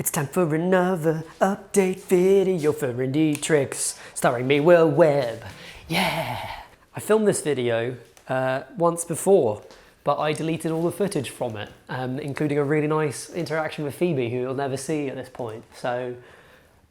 It's time for another update video for Indietrix, starring me, Will Webb. Yeah! I filmed this video once before, but I deleted all the footage from it, including a really nice interaction with Phoebe, who you'll never see at this point. So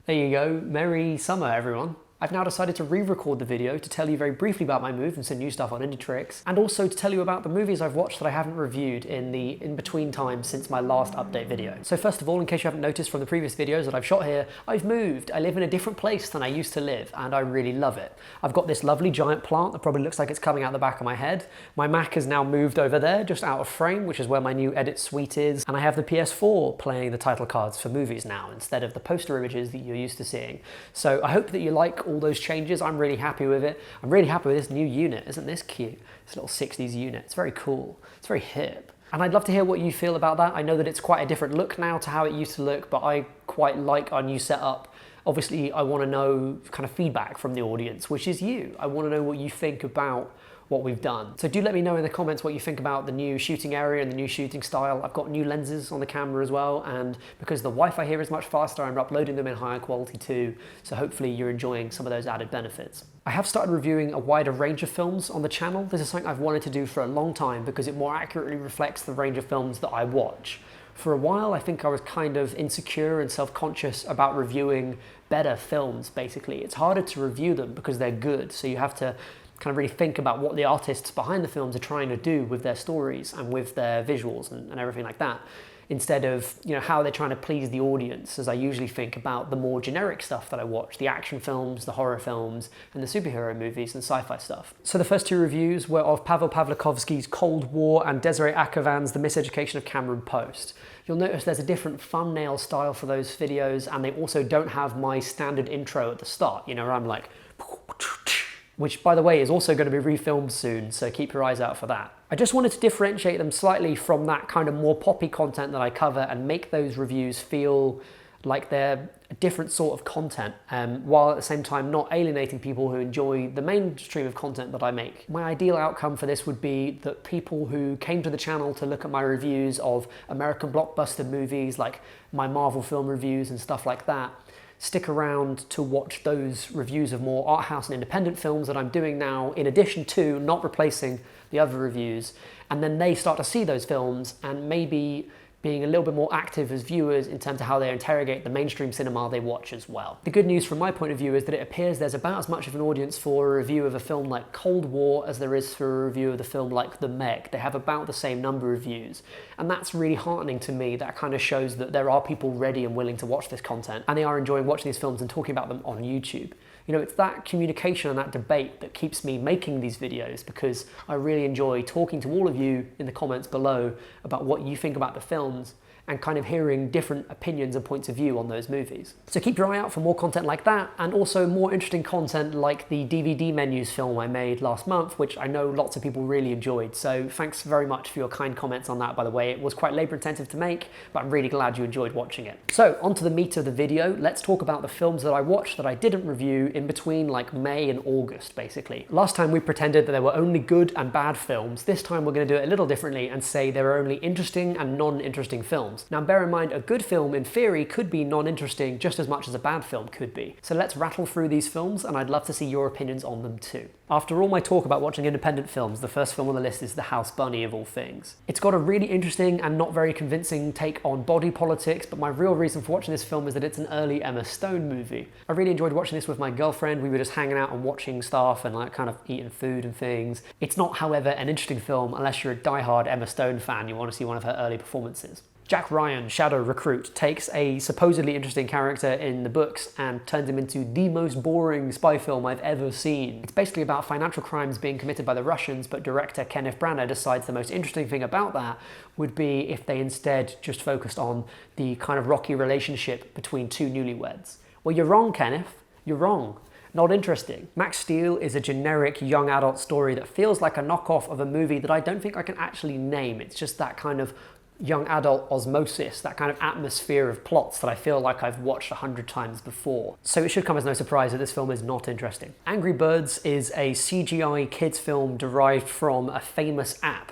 there you go. Merry summer, everyone. I've now decided to re-record the video to tell you very briefly about my move and some new stuff on Indietrix, and also to tell you about the movies I've watched that I haven't reviewed in the in-between time since my last update video. So first of all, in case you haven't noticed from the previous videos that I've shot here, I've moved. I live in a different place than I used to live, and I really love it. I've got this lovely giant plant that probably looks like it's coming out the back of my head. My Mac has now moved over there, just out of frame, which is where my new edit suite is, and I have the PS4 playing the title cards for movies now, instead of the poster images that you're used to seeing. So I hope that you like all those changes. I'm really happy with it. I'm really happy with this new unit. Isn't this cute? This little 60s unit. It's very cool. It's very hip. And I'd love to hear what you feel about that. I know that it's quite a different look now to how it used to look, but I quite like our new setup. Obviously, I want to know kind of feedback from the audience, which is you. I want to know what you think about what we've done. So do let me know in the comments what you think about the new shooting area and the new shooting style. I've got new lenses on the camera as well, and because the Wi-Fi here is much faster, I'm uploading them in higher quality too, so hopefully you're enjoying some of those added benefits. I have started reviewing a wider range of films on the channel. This is something I've wanted to do for a long time because it more accurately reflects the range of films that I watch. For a while, I think I was kind of insecure and self-conscious about reviewing better films, basically. It's harder to review them because they're good, so you have to kind of really think about what the artists behind the films are trying to do with their stories and with their visuals and everything like that, instead of, you know, how they're trying to please the audience, as I usually think about the more generic stuff that I watch, the action films, the horror films, and the superhero movies and sci-fi stuff. So the first two reviews were of Pavel Pawlikowski's Cold War and Desiree Akhavan's The Miseducation of Cameron Post. You'll notice there's a different thumbnail style for those videos, and they also don't have my standard intro at the start, you know, where I'm like, which, by the way, is also going to be refilmed soon, so keep your eyes out for that. I just wanted to differentiate them slightly from that kind of more poppy content that I cover and make those reviews feel like they're a different sort of content, while at the same time not alienating people who enjoy the mainstream of content that I make. My ideal outcome for this would be that people who came to the channel to look at my reviews of American blockbuster movies, like my Marvel film reviews and stuff like that, stick around to watch those reviews of more art house and independent films that I'm doing now, in addition to not replacing the other reviews, and then they start to see those films and maybe being a little bit more active as viewers in terms of how they interrogate the mainstream cinema they watch as well. The good news from my point of view is that it appears there's about as much of an audience for a review of a film like Cold War as there is for a review of the film like The Meg. They have about the same number of views, and that's really heartening to me. That kind of shows that there are people ready and willing to watch this content, and they are enjoying watching these films and talking about them on YouTube. You know, it's that communication and that debate that keeps me making these videos, because I really enjoy talking to all of you in the comments below about what you think about the films and kind of hearing different opinions and points of view on those movies. So keep your eye out for more content like that, and also more interesting content like the DVD menus film I made last month, which I know lots of people really enjoyed. So thanks very much for your kind comments on that, by the way. It was quite labor intensive to make, but I'm really glad you enjoyed watching it. So on to the meat of the video. Let's talk about the films that I watched that I didn't review in between like May and August, basically. Last time we pretended that there were only good and bad films. This time we're going to do it a little differently and say there are only interesting and non-interesting films. Now bear in mind, a good film in theory could be non-interesting just as much as a bad film could be. So let's rattle through these films, and I'd love to see your opinions on them too. After all my talk about watching independent films, the first film on the list is The House Bunny, of all things. It's got a really interesting and not very convincing take on body politics, but my real reason for watching this film is that it's an early Emma Stone movie. I really enjoyed watching this with my girlfriend. We were just hanging out and watching stuff and like kind of eating food and things. It's not, however, an interesting film unless you're a diehard Emma Stone fan. You want to see one of her early performances. Jack Ryan, Shadow Recruit, takes a supposedly interesting character in the books and turns him into the most boring spy film I've ever seen. It's basically about financial crimes being committed by the Russians, but director Kenneth Branagh decides the most interesting thing about that would be if they instead just focused on the kind of rocky relationship between two newlyweds. Well, you're wrong, Kenneth. You're wrong. Not interesting. Max Steel is a generic young adult story that feels like a knockoff of a movie that I don't think I can actually name. It's just that kind of young adult osmosis, that kind of atmosphere of plots that I feel like I've watched 100 times before. So it should come as no surprise that this film is not interesting. Angry Birds is a CGI kids film derived from a famous app,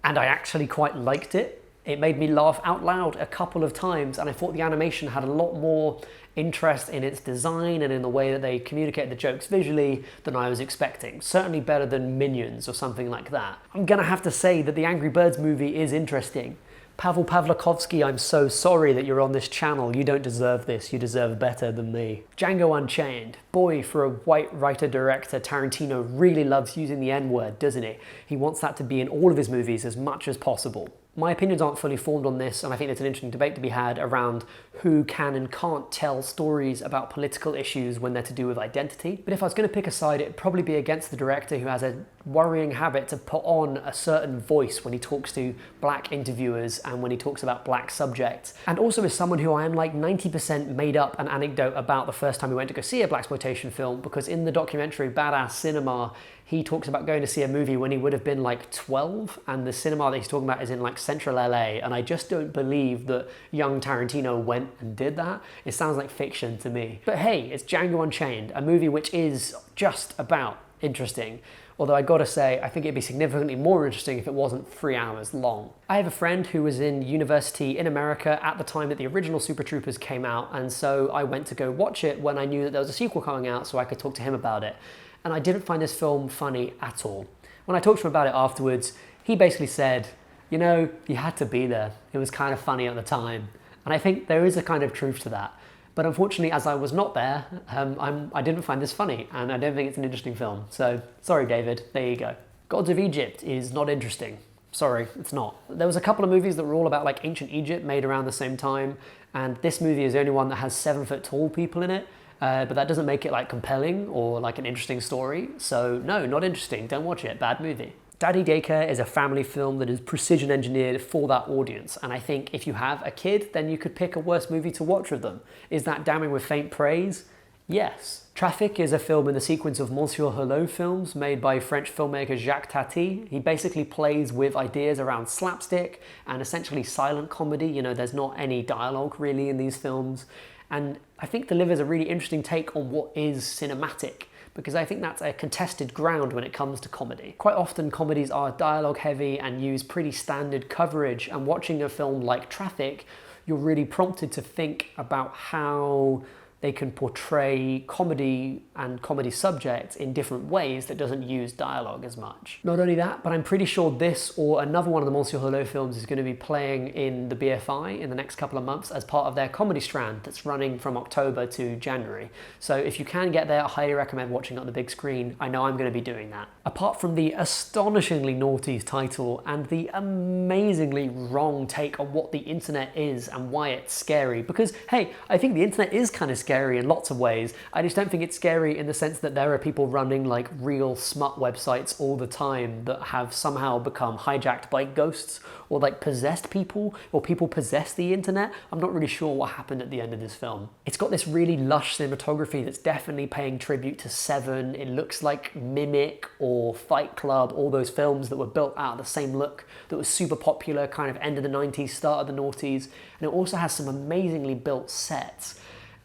and I actually quite liked it. It made me laugh out loud a couple of times, and I thought the animation had a lot more interest in its design and in the way that they communicate the jokes visually than I was expecting. Certainly better than Minions or something like that. I'm gonna have to say that the Angry Birds movie is interesting. Pavel Pavlikovsky, I'm so sorry that you're on this channel. You don't deserve this. You deserve better than me. Django Unchained. Boy, for a white writer-director, Tarantino really loves using the N-word, doesn't he? He wants that to be in all of his movies as much as possible. My opinions aren't fully formed on this, and I think there's an interesting debate to be had around who can and can't tell stories about political issues when they're to do with identity. But if I was going to pick a side, it'd probably be against the director, who has a worrying habit to put on a certain voice when he talks to black interviewers and when he talks about black subjects. And also as someone who I am like 90% made up an anecdote about the first time we went to go see a blaxploitation film, because in the documentary Badass Cinema, he talks about going to see a movie when he would have been like 12, and the cinema that he's talking about is in like central LA, and I just don't believe that young Tarantino went and did that. It sounds like fiction to me. But hey, it's Django Unchained, a movie which is just about interesting. Although I gotta say, I think it'd be significantly more interesting if it wasn't 3 hours long. I have a friend who was in university in America at the time that the original Super Troopers came out, and so I went to go watch it when I knew that there was a sequel coming out so I could talk to him about it. And I didn't find this film funny at all. When I talked to him about it afterwards, he basically said, you know, you had to be there. It was kind of funny at the time. And I think there is a kind of truth to that. But unfortunately, as I was not there, I didn't find this funny, and I don't think it's an interesting film. So, sorry David, there you go. Gods of Egypt is not interesting. Sorry, it's not. There was a couple of movies that were all about like ancient Egypt made around the same time, and this movie is the only one that has 7-foot-tall people in it. But that doesn't make it like compelling or like an interesting story. So no, not interesting. Don't watch it. Bad movie. Daddy Daycare is a family film that is precision engineered for that audience. And I think if you have a kid, then you could pick a worse movie to watch with them. Is that damning with faint praise? Yes. Trafic is a film in the sequence of Monsieur Hulot films made by French filmmaker Jacques Tati. He basically plays with ideas around slapstick and essentially silent comedy. You know, there's not any dialogue really in these films. And I think delivers a really interesting take on what is cinematic, because I think that's a contested ground when it comes to comedy. Quite often comedies are dialogue heavy and use pretty standard coverage, and watching a film like Trafic, you're really prompted to think about how they can portray comedy and comedy subjects in different ways that doesn't use dialogue as much. Not only that, but I'm pretty sure this or another one of the Monsieur Hulot films is going to be playing in the BFI in the next couple of months as part of their comedy strand that's running from October to January. So if you can get there, I highly recommend watching it on the big screen. I know I'm going to be doing that. Apart from the astonishingly naughty title and the amazingly wrong take on what the internet is and why it's scary, because hey, I think the internet is kind of scary in lots of ways. I just don't think it's scary in the sense that there are people running like real smut websites all the time that have somehow become hijacked by ghosts or like possessed people, or people possess the internet. I'm not really sure what happened at the end of this film. It's got this really lush cinematography that's definitely paying tribute to Seven. It looks like Mimic or Fight Club, all those films that were built out of the same look that was super popular kind of end of the 90s, start of the noughties. And it also has some amazingly built sets.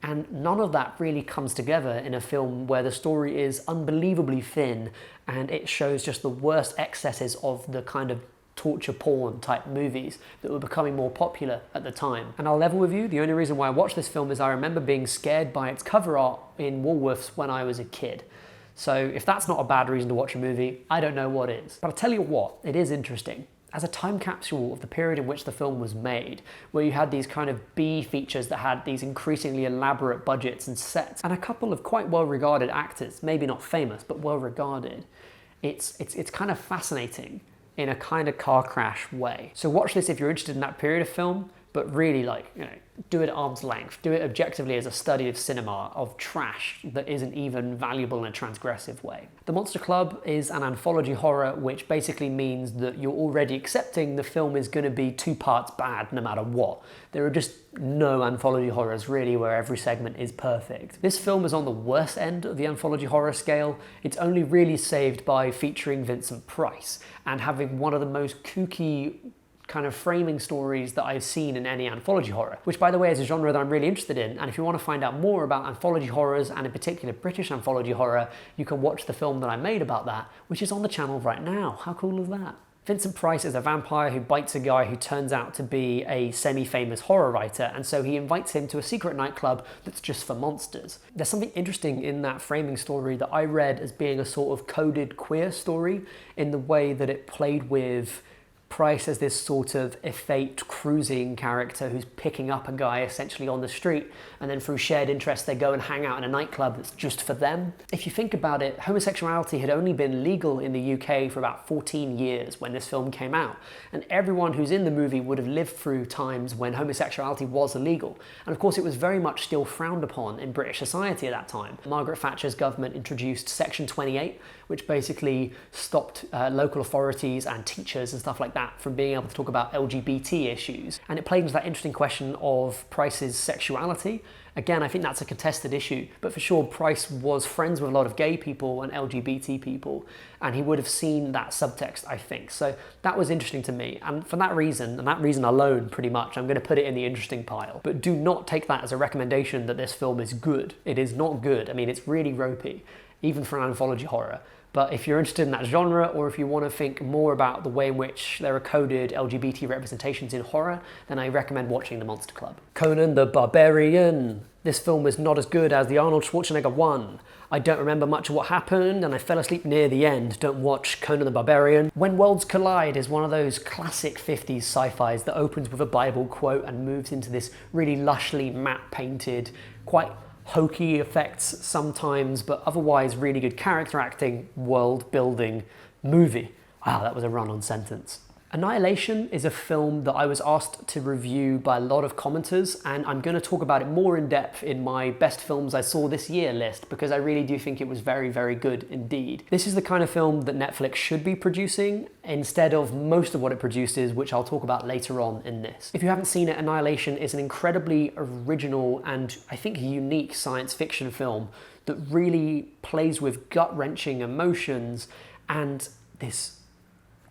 And none of that really comes together in a film where the story is unbelievably thin and it shows just the worst excesses of the kind of torture porn type movies that were becoming more popular at the time. And I'll level with you, the only reason why I watched this film is I remember being scared by its cover art in Woolworths when I was a kid. So if that's not a bad reason to watch a movie, I don't know what is. But I'll tell you what, it is interesting. As a time capsule of the period in which the film was made, where you had these kind of B features that had these increasingly elaborate budgets and sets, and a couple of quite well-regarded actors, maybe not famous, but well-regarded, it's kind of fascinating in a kind of car crash way. So watch this if you're interested in that period of film, but really like, you know, do it at arm's length. Do it objectively as a study of cinema, of trash that isn't even valuable in a transgressive way. The Monster Club is an anthology horror, which basically means that you're already accepting the film is going to be 2 parts bad no matter what. There are just no anthology horrors really where every segment is perfect. This film is on the worst end of the anthology horror scale. It's only really saved by featuring Vincent Price and having one of the most kooky kind of framing stories that I've seen in any anthology horror, which by the way is a genre that I'm really interested in. And if you want to find out more about anthology horrors, and in particular British anthology horror, you can watch the film that I made about that, which is on the channel right now. How cool is that? Vincent Price is a vampire who bites a guy who turns out to be a semi-famous horror writer, and so he invites him to a secret nightclub that's just for monsters. There's something interesting in that framing story that I read as being a sort of coded queer story in the way that it played with Price as this sort of effete cruising character who's picking up a guy essentially on the street, and then through shared interest they go and hang out in a nightclub that's just for them. If you think about it, homosexuality had only been legal in the UK for about 14 years when this film came out, and everyone who's in the movie would have lived through times when homosexuality was illegal. And of course it was very much still frowned upon in British society at that time. Margaret Thatcher's government introduced Section 28, which basically stopped local authorities and teachers and stuff like that from being able to talk about LGBT issues. And it played into that interesting question of Price's sexuality. Again, I think that's a contested issue, but for sure Price was friends with a lot of gay people and LGBT people, and he would have seen that subtext, I think. So that was interesting to me, and for that reason, and that reason alone pretty much, I'm going to put it in the interesting pile. But do not take that as a recommendation that this film is good. It is not good. I mean, it's really ropey, even for an anthology horror. But if you're interested in that genre, or if you want to think more about the way in which there are coded LGBT representations in horror, then I recommend watching The Monster Club. Conan the Barbarian. This film was not as good as the Arnold Schwarzenegger one. I don't remember much of what happened, and I fell asleep near the end. Don't watch Conan the Barbarian. When Worlds Collide is one of those classic 50s sci-fis that opens with a Bible quote and moves into this really lushly matte-painted, quite hokey effects sometimes, but otherwise really good character acting, world building movie. Wow, that was a run-on sentence. Annihilation is a film that I was asked to review by a lot of commenters, and I'm going to talk about it more in depth in my best films I saw this year list, because I really do think it was very, very good indeed. This is the kind of film that Netflix should be producing instead of most of what it produces, which I'll talk about later on in this. If you haven't seen it, Annihilation is an incredibly original and I think unique science fiction film that really plays with gut-wrenching emotions and this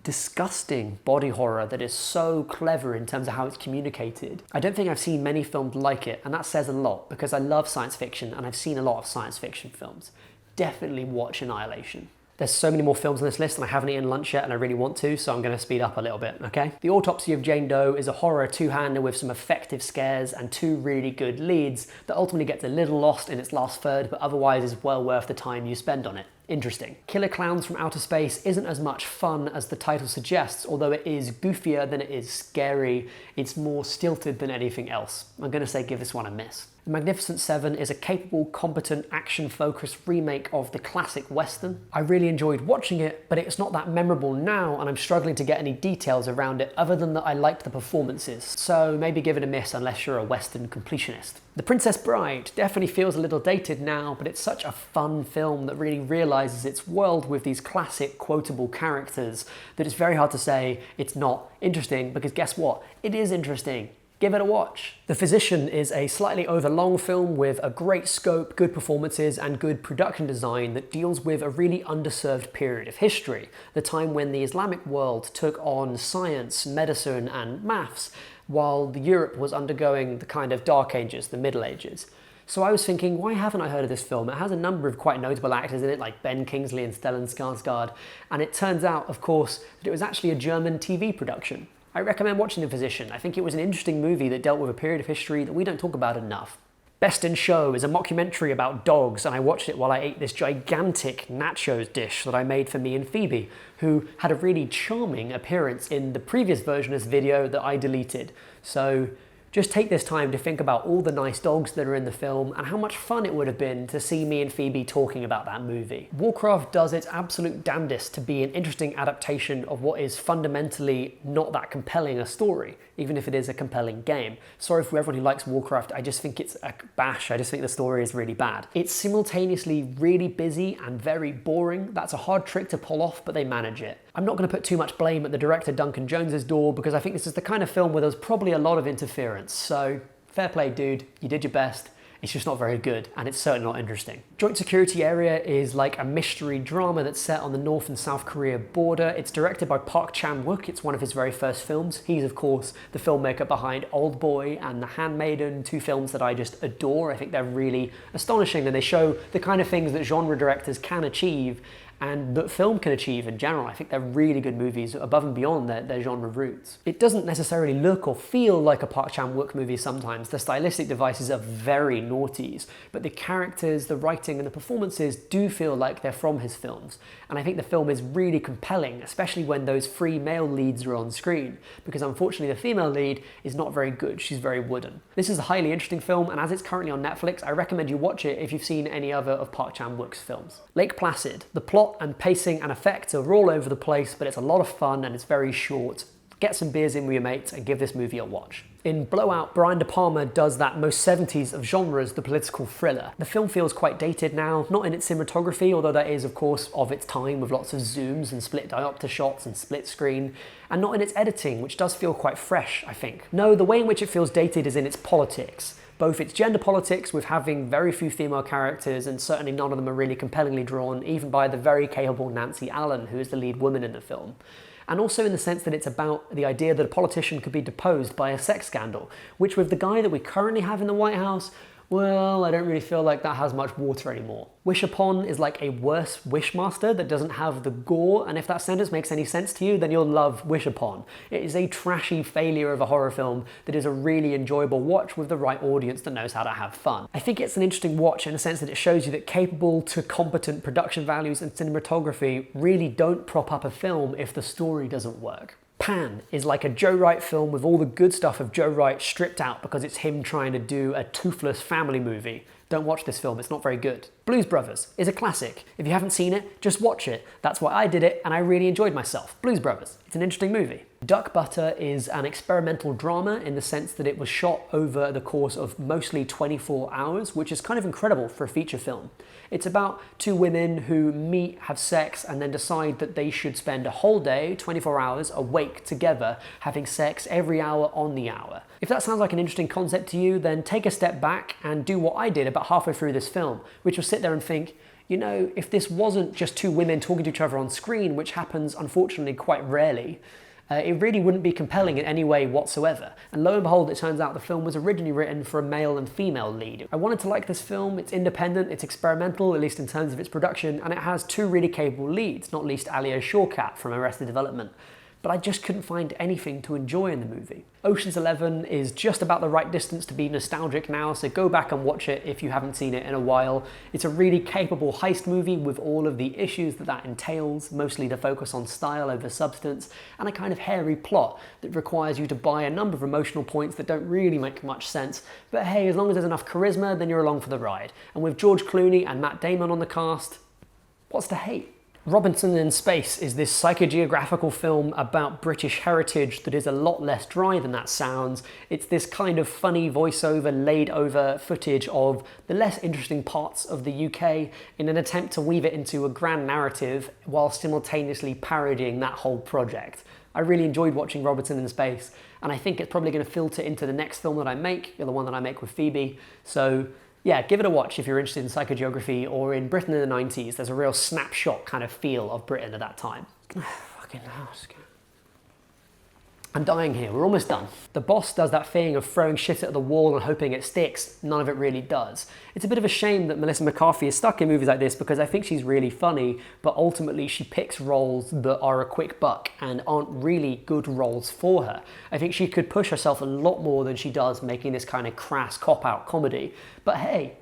disgusting body horror that is so clever in terms of how it's communicated. I don't think I've seen many films like it, and that says a lot because I love science fiction and I've seen a lot of science fiction films. Definitely watch Annihilation. There's so many more films on this list and I haven't eaten lunch yet and I really want to, so I'm going to speed up a little bit, okay? The Autopsy of Jane Doe is a horror two-hander with some effective scares and two really good leads that ultimately gets a little lost in its last third, but otherwise is well worth the time you spend on it. Interesting. Killer Klowns from Outer Space isn't as much fun as the title suggests, although it is goofier than it is scary. It's more stilted than anything else. I'm going to say give this one a miss. The Magnificent Seven is a capable, competent, action-focused remake of the classic Western. I really enjoyed watching it, but it's not that memorable now, and I'm struggling to get any details around it other than that I liked the performances. So maybe give it a miss unless you're a Western completionist. The Princess Bride definitely feels a little dated now, but it's such a fun film that really realizes its world with these classic quotable characters that it's very hard to say it's not interesting, because guess what? It is interesting. Give it a watch. The Physician is a slightly overlong film with a great scope, good performances, and good production design that deals with a really underserved period of history, the time when the Islamic world took on science, medicine, and maths, while Europe was undergoing the kind of Dark Ages, the Middle Ages. So I was thinking, why haven't I heard of this film? It has a number of quite notable actors in it, like Ben Kingsley and Stellan Skarsgård, and it turns out, of course, that it was actually a German TV production. I recommend watching The Physician. I think it was an interesting movie that dealt with a period of history that we don't talk about enough. Best in Show is a mockumentary about dogs, and I watched it while I ate this gigantic nachos dish that I made for me and Phoebe, who had a really charming appearance in the previous version of this video that I deleted. So just take this time to think about all the nice dogs that are in the film and how much fun it would have been to see me and Phoebe talking about that movie. Warcraft does its absolute damnedest to be an interesting adaptation of what is fundamentally not that compelling a story, even if it is a compelling game. Sorry for everyone who likes Warcraft, I just think it's a bash. I just think the story is really bad. It's simultaneously really busy and very boring. That's a hard trick to pull off, but they manage it. I'm not going to put too much blame at the director Duncan Jones's door, because I think this is the kind of film where there's probably a lot of interference. So fair play, dude, you did your best. It's just not very good, and it's certainly not interesting. Joint Security Area is like a mystery drama that's set on the North and South Korea border. It's directed by Park Chan-wook. It's one of his very first films. He's, of course, the filmmaker behind Old Boy and The Handmaiden, two films that I just adore. I think they're really astonishing, and they show the kind of things that genre directors can achieve. and that film can achieve in general. I think they're really good movies above and beyond their genre roots. It doesn't necessarily look or feel like a Park Chan-wook movie sometimes. The stylistic devices are very noughties, but the characters, the writing and the performances do feel like they're from his films. And I think the film is really compelling, especially when those 3 male leads are on screen, because unfortunately the female lead is not very good. She's very wooden. This is a highly interesting film, and as it's currently on Netflix, I recommend you watch it if you've seen any other of Park Chan-wook's films. Lake Placid. The plot and pacing and effects are all over the place, but it's a lot of fun and it's very short. Get some beers in with your mates and give this movie a watch. In Blowout, Brian De Palma does that most 70s of genres, the political thriller. The film feels quite dated now, not in its cinematography, although that is of course of its time with lots of zooms and split diopter shots and split screen, and not in its editing, which does feel quite fresh, I think. No, the way in which it feels dated is in its politics. Both its gender politics, with having very few female characters, and certainly none of them are really compellingly drawn, even by the very capable Nancy Allen, who is the lead woman in the film. And also in the sense that it's about the idea that a politician could be deposed by a sex scandal, which with the guy that we currently have in the White House, well, I don't really feel like that has much water anymore. Wish Upon is like a worse Wishmaster that doesn't have the gore, and if that sentence makes any sense to you, then you'll love Wish Upon. It is a trashy failure of a horror film that is a really enjoyable watch with the right audience that knows how to have fun. I think it's an interesting watch in the sense that it shows you that capable to competent production values and cinematography really don't prop up a film if the story doesn't work. Pan is like a Joe Wright film with all the good stuff of Joe Wright stripped out because it's him trying to do a toothless family movie. Don't watch this film, it's not very good. Blues Brothers is a classic. If you haven't seen it, just watch it. That's why I did it and I really enjoyed myself. Blues Brothers, it's an interesting movie. Duck Butter is an experimental drama in the sense that it was shot over the course of mostly 24 hours, which is kind of incredible for a feature film. It's about 2 women who meet, have sex, and then decide that they should spend a whole day, 24 hours, awake together, having sex every hour on the hour. If that sounds like an interesting concept to you, then take a step back and do what I did about halfway through this film, which was sit there and think, you know, if this wasn't just 2 women talking to each other on screen, which happens unfortunately quite rarely, it really wouldn't be compelling in any way whatsoever. And lo and behold, it turns out the film was originally written for a male and female lead. I wanted to like this film. It's independent, it's experimental, at least in terms of its production, and it has 2 really capable leads, not least Alia Shawkat from Arrested Development. But I just couldn't find anything to enjoy in the movie. Ocean's 11 is just about the right distance to be nostalgic now, so go back and watch it if you haven't seen it in a while. It's a really capable heist movie with all of the issues that entails, mostly the focus on style over substance, and a kind of hairy plot that requires you to buy a number of emotional points that don't really make much sense. But hey, as long as there's enough charisma, then you're along for the ride. And with George Clooney and Matt Damon on the cast, what's to hate? Robinson in Space is this psychogeographical film about British heritage that is a lot less dry than that sounds. It's this kind of funny voiceover laid over footage of the less interesting parts of the UK in an attempt to weave it into a grand narrative while simultaneously parodying that whole project. I really enjoyed watching Robinson in Space, and I think it's probably going to filter into the next film that I make, the one that I make with Phoebe. So yeah, give it a watch if you're interested in psychogeography or in Britain in the 90s. There's a real snapshot kind of feel of Britain at that time. Fucking ask. I'm dying here, we're almost done. The boss does that thing of throwing shit at the wall and hoping it sticks. None of it really does. It's a bit of a shame that Melissa McCarthy is stuck in movies like this because I think she's really funny, but ultimately she picks roles that are a quick buck and aren't really good roles for her. I think she could push herself a lot more than she does making this kind of crass cop-out comedy. But hey,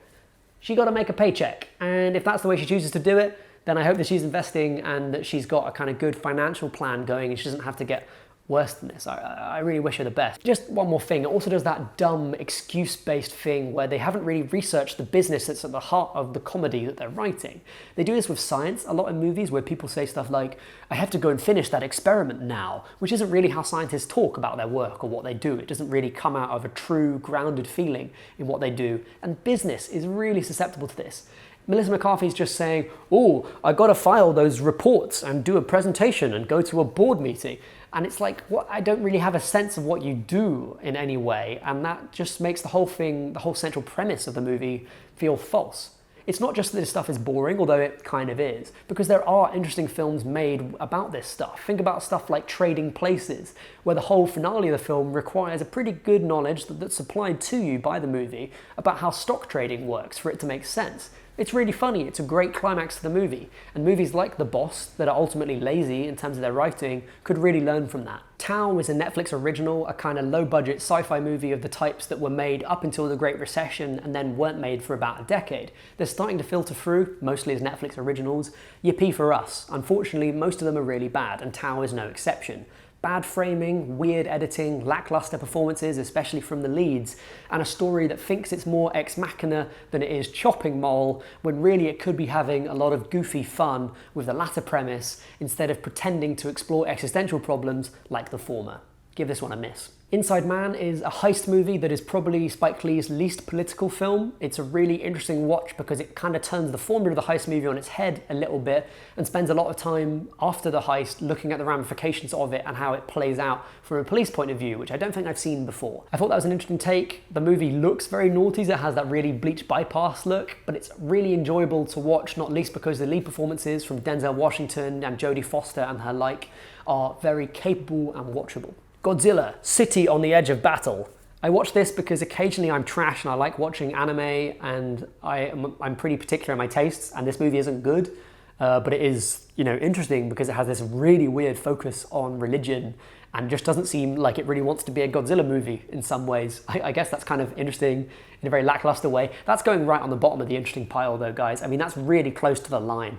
she got to make a paycheck, and if that's the way she chooses to do it, then I hope that she's investing and that she's got a kind of good financial plan going and she doesn't have to get worse than this. I really wish her the best. Just one more thing, it also does that dumb excuse-based thing where they haven't really researched the business that's at the heart of the comedy that they're writing. They do this with science a lot in movies where people say stuff like, I have to go and finish that experiment now, which isn't really how scientists talk about their work or what they do. It doesn't really come out of a true grounded feeling in what they do, and business is really susceptible to this. Melissa McCarthy's just saying, oh, I gotta file those reports and do a presentation and go to a board meeting. And it's like, what? I don't really have a sense of what you do in any way. And that just makes the whole thing, the whole central premise of the movie feel false. It's not just that this stuff is boring, although it kind of is, because there are interesting films made about this stuff. Think about stuff like Trading Places, where the whole finale of the film requires a pretty good knowledge that's supplied to you by the movie about how stock trading works for it to make sense. It's really funny, it's a great climax to the movie, and movies like The Boss, that are ultimately lazy in terms of their writing, could really learn from that. Tau is a Netflix original, a kind of low-budget sci-fi movie of the types that were made up until the Great Recession and then weren't made for about a decade. They're starting to filter through, mostly as Netflix originals. Yippee for us. Unfortunately, most of them are really bad, and Tau is no exception. Bad framing, weird editing, lackluster performances, especially from the leads, and a story that thinks it's more ex machina than it is chopping mole, when really it could be having a lot of goofy fun with the latter premise, instead of pretending to explore existential problems like the former. Give this one a miss. Inside Man is a heist movie that is probably Spike Lee's least political film. It's a really interesting watch because it kind of turns the formula of the heist movie on its head a little bit and spends a lot of time after the heist looking at the ramifications of it and how it plays out from a police point of view, which I don't think I've seen before. I thought that was an interesting take. The movie looks very naughty, it has that really Bleach bypass look, but it's really enjoyable to watch, not least because the lead performances from Denzel Washington and Jodie Foster and her like are very capable and watchable. Godzilla, City on the Edge of Battle. I watch this because occasionally I'm trash and I like watching anime, and I'm pretty particular in my tastes, and this movie isn't good, but it is, interesting because it has this really weird focus on religion and just doesn't seem like it really wants to be a Godzilla movie in some ways. I guess that's kind of interesting in a very lackluster way. That's going right on the bottom of the interesting pile though, guys. I mean, that's really close to the line.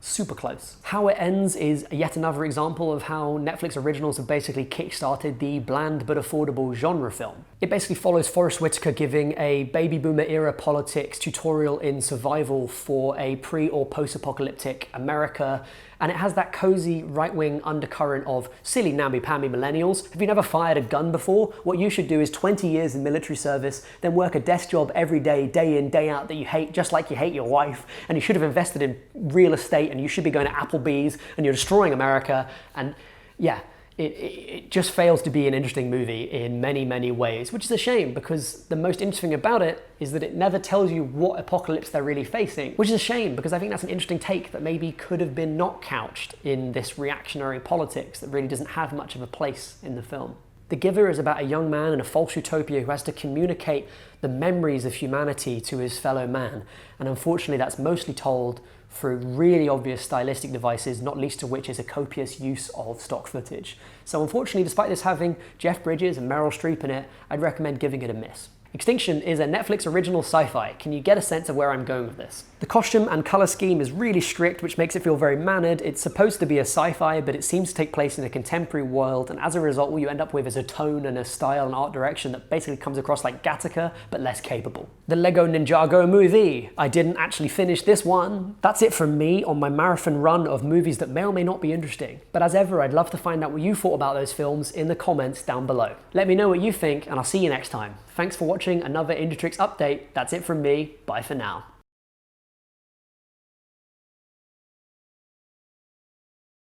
Super close. How It Ends is yet another example of how Netflix originals have basically kickstarted the bland but affordable genre film. It basically follows Forrest Whitaker giving a baby boomer era politics tutorial in survival for a pre or post-apocalyptic America, and it has that cozy right-wing undercurrent of silly namby-pamby millennials. Have you never fired a gun before? What you should do is 20 years in military service, then work a desk job every day, day in, day out that you hate, just like you hate your wife, and you should have invested in real estate, and you should be going to Applebee's, and you're destroying America, and yeah. It just fails to be an interesting movie in many, many ways, which is a shame because the most interesting about it is that it never tells you what apocalypse they're really facing, which is a shame because I think that's an interesting take that maybe could have been not couched in this reactionary politics that really doesn't have much of a place in the film. The Giver is about a young man in a false utopia who has to communicate the memories of humanity to his fellow man, and unfortunately that's mostly told through really obvious stylistic devices, not least of which is a copious use of stock footage. So unfortunately, despite this having Jeff Bridges and Meryl Streep in it, I'd recommend giving it a miss. Extinction is a Netflix original sci-fi. Can you get a sense of where I'm going with this? The costume and color scheme is really strict, which makes it feel very mannered. It's supposed to be a sci-fi, but it seems to take place in a contemporary world, and as a result, what you end up with is a tone and a style and art direction that basically comes across like Gattaca, but less capable. The Lego Ninjago movie. I didn't actually finish this one. That's it from me on my marathon run of movies that may or may not be interesting. But as ever, I'd love to find out what you thought about those films in the comments down below. Let me know what you think, and I'll see you next time. Thanks for watching another Indietrix update. That's it from me. Bye for now.